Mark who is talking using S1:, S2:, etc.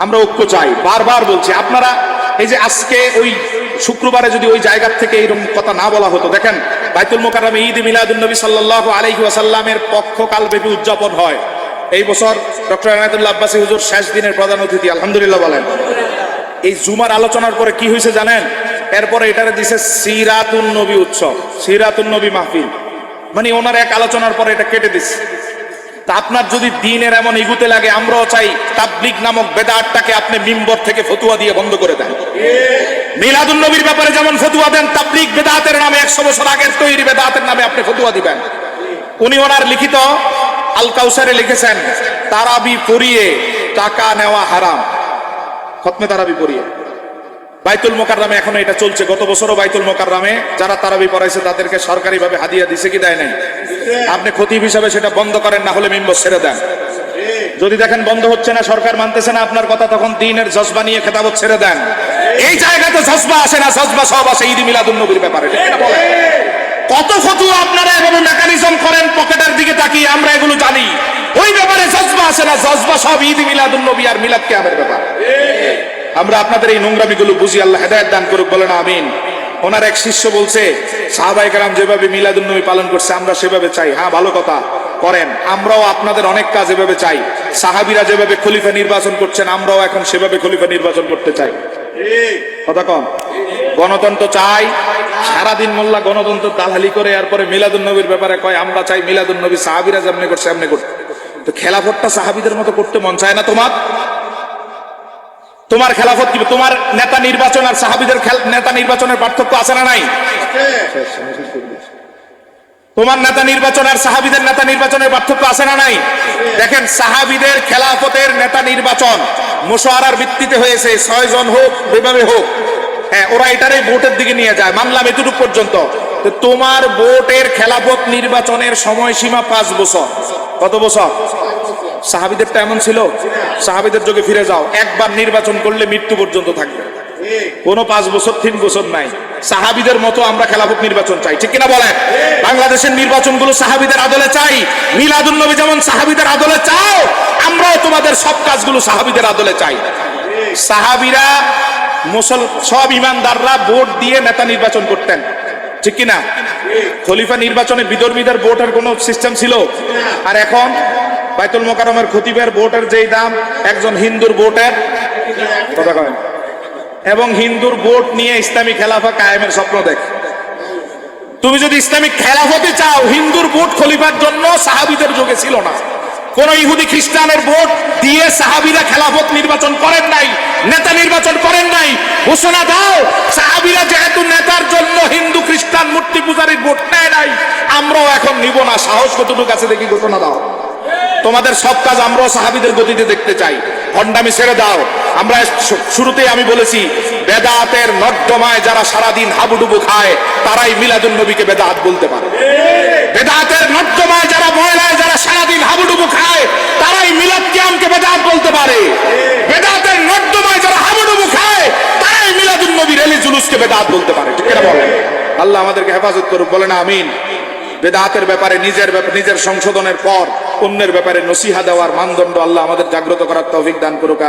S1: আমরা ঐক্য চাই, বারবার বলছি। আপনারা এই যে আজকে ওই শুক্রবারে যদি ওই জায়গা থেকে এইরকম কথা না বলা হতো, দেখেন বাইতুল মোকাররমে ঈদ মিলাদুন নবী সাল্লাল্লাহু আলাইহি ওয়াসাল্লামের পক্ষকালব্যাপী উদযাপন হয়। এই বছর ডক্টর এনায়েতুল্লাহ আব্বাসী হুজুর শেষ দিনের প্রধান অতিথি, আলহামদুলিল্লাহ বলেন। এই জুমার আলোচনার পরে কি হয়েছে জানেন? এরপরে এটারে দিছে সিরাতুন নবী উৎসব, সিরাতুন নবী মাহফিল, মানে ওনার এক আলোচনার পরে এটা কেটে দিচ্ছে। তা আপনার যদি দিনের এমন ইগুতে লাগে, আমরাও চাই তাবলীগ নামক বেদাতটাকে আপনি মিম্বর থেকে ফতুয়া দিয়ে বন্ধ করে দেন। মিলাদুন নবীর ব্যাপারে যেমন ফতুয়া দেন, তাবলীগ বেদাতের নামে 100 বছর আগের তৈরি বেদাতের নামে আপনি ফতুয়া দিবেন। উনি ওনার লিখিত আল কাউসারে লিখেছেন, তারাবি পড়িয়ে টাকা নেওয়া হারাম। খতমে তারাবি পড়িয়ে বাইতুল মোকাররমে এখনো এটা চলছে। গত বছরও বাইতুল মোকাররমে যারা তারাবি পড়াইছে তাদেরকে সরকারিভাবে হাদিয়া দিছে কি দেয় নাই? আপনি খতিব হিসাবে সেটা বন্ধ করেন, না হলে মিম্বর ছেড়ে দেন। যদি দেখেন বন্ধ হচ্ছে না, সরকার মানতেছে না আপনার কথা, তখন দ্বীনের জজবা নিয়ে খেতাবত ছেড়ে দেন। এই জায়গাতে জজবা আসে না, জজবা সব আসে ঈদ মিলাদুন নবীর ব্যাপারে। কত ফতুয়া আপনারা এভাবে মেকানিজম করেন পকেটের দিকে তাকিয়ে, আমরা এগুলো জানি। ওই ব্যাপারে জজবা আসে না, জজবা সব ঈদ মিলাদুন নবী আর মিলাদ কিয়ামের ব্যাপার। আমরা আপনাদের এই নোংরামিগুলো বুঝি, আল্লাহ হেদায়েত দান করুক, বলেন আমিন। ওনার এক শিষ্য বলছে, সাহাবায়ে কেরাম যেভাবে মিলাদুন নবী পালন করছে আমরা সেভাবে চাই। হ্যাঁ, ভালো কথা, করেন। আমরাও আপনাদের অনেক কাজ এভাবে চাই। সাহাবীরা যেভাবে খলিফা নির্বাচন করছেন আমরাও এখন সেভাবে খলিফা নির্বাচন করতে চাই। কথা কম। গণতন্ত্র চাই। সারাদিন মোল্লা গণতন্ত্র দালালি করে, এরপরে মিলাদুন নবীর ব্যাপারে কয় আমরা চাই মিলাদুন নবী সাহাবীরা যেমনি করছে এমনি করতে। তো খেলাফতটা সাহাবীদের মতো করতে মন চায় না তোমার? তোমার খেলাফত কি? তোমার নেতা নির্বাচন আর সাহাবীদের নেতা নির্বাচনের পার্থক্য আছে না নাই? তোমার নেতা নির্বাচন আর সাহাবীদের নেতা নির্বাচনের পার্থক্য আছে না নাই? দেখেন, সাহাবীদের খেলাফতের নেতা নির্বাচন মুশাওয়ারার ভিত্তিতে হয়েছে, 6 জন হোক যেভাবে হোক, হ্যাঁ, ওরা এটারই ভোটের দিকে নিয়ে যায়, মানলাম এতটুকু পর্যন্ত। তো তোমার ভোটের খেলাফত নির্বাচনের সময়সীমা 5 বছর। কত বছর? সাহাবীদেরটা এমন ছিল? সাহাবীদের যুগে ফিরে যাও, একবার নির্বাচন করলে মৃত্যু পর্যন্ত থাকবে, কোনো 5 বছর 3 বছর নাই। সাহাবীদের মতো আমরা খেলাফত নির্বাচন চাই, ঠিক কিনা বলেন? বাংলাদেশের নির্বাচনগুলো সাহাবীদের আদলে চাই। মিলাদুন নবী যেমন সাহাবীদের আদলে চাও, আমরাও তোমাদের সব কাজগুলো সাহাবীদের আদলে চাই। সাহাবীরা সব ইমানদাররা ভোট দিয়ে নেতা নির্বাচন করতেন, ঠিক কিনা? খলিফা নির্বাচনে বিধর্মীদের ভোটের কোনো সিস্টেম ছিল? আর এখন বাইতুল মোকাররমের খতিবের ভোটের যেই দাম, একজন হিন্দুর ভোটের কথা কয়, এবং হিন্দুর ভোট নিয়ে ইসলামী খেলাফা কায়েমের স্বপ্ন দেখে। তুমি যদি ইসলামিক খেলাফতে চাও, হিন্দুর ভোট খলিফার জন্য সাহাবীদের যুগে ছিল না। কোন ইহুদি খ্রিস্টানের ভোট দিয়ে সাহাবীরা খেলাফত নির্বাচন করেন নাই, নেতা নির্বাচন করেন নাই। ঘোষণা দাও, সাহাবীরা যেহেতু নেতার জন্য হিন্দু খ্রিস্টান মূর্তি পূজারীর ভোট নেয় নাই, আমরাও এখন নিব না। সাহস কতটুকু আছে দেখি, ঘোষণা দাও। তোমাদের সব কাজ আমরাও সাহাবীদের গতিতে দেখতে চাই। ভণ্ডামি ছেড়ে দাও। আমরা শুরুতেই আমি বলেছি, বেদাতের নর্দমায় যারা সারাদিন হাবুডুবু খায় তারাই মিলাদুন নবীকে বেদাত বলতে পারে। বেদাতের নর্দমায় যারা ময়লায় যারা সারাদিন হাবুডুবু খায় তারাই মিলাদ কিয়ামকে বেদাত বলতে পারে। বেদাতের নর্দমায় যারা হাবুডুবু খায় তারাই মিলাদুন নবী রেলি জুলুসকে বেদাত বলতে পারে, ঠিক কিনা বলেন? আল্লাহ আমাদেরকে হেফাজত করুক, বলেন আমিন। বেদাতের ব্যাপারে নিজের সংশোধনের পর অন্যের ব্যাপারে নসিহা দেওয়ার মানদণ্ড আল্লাহ আমাদের জাগ্রত করার তৌফিক দান করুক।